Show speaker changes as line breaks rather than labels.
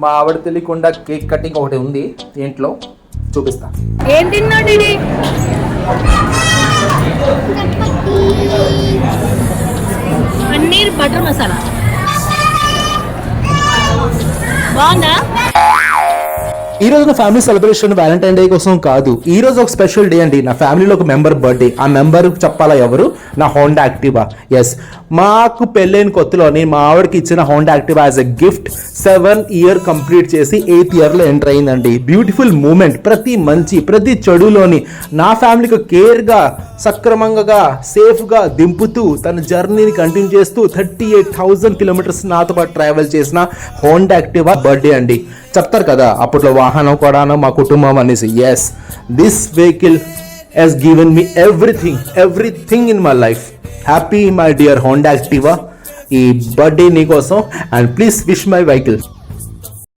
మా ఆవిడ తెలియకుండా కేక్ కటింగ్ ఒకటి ఉంది ఇంట్లో, చూపిస్తా.
ఏం తిన్నాడు? పన్నీర్ బటర్ మసాలా బాగుందా?
ఈ రోజు నా ఫ్యామిలీ సెలబ్రేషన్ వ్యాలంటైన్ డే కోసం కాదు, ఈ రోజు ఒక స్పెషల్ డే అండి. నా ఫ్యామిలీలో ఒక మెంబర్ బర్త్డే. ఆ మెంబర్ చెప్పాలా ఎవరు? నా హోండా యాక్టివా. ఎస్, మాకు పెళ్ళైన కొత్తలో నేను మా ఆవిడకి ఇచ్చిన Honda Activa as a gift 7 year complete చేసి 8th yearలో ఎంటర్ అయిందండి. Beautiful moment. ప్రతి చెడులోని నా ఫ్యామిలీకి కేర్గా, సక్రమంగా, సేఫ్గా దింపుతూ తన జర్నీని కంటిన్యూ చేస్తూ 38,000 kilometers నాతో పాటు ట్రావెల్ చేసిన హోండా యాక్టివా బర్త్డే అండి. చెప్తారు కదా అప్పట్లో వాహనం కూడా మా కుటుంబం అనేసి. Yes, this vehicle has given me everything in my life. Happy my dear Honda Activa. ఈ బర్త్డే నీకోసం, and please wish my vehicle.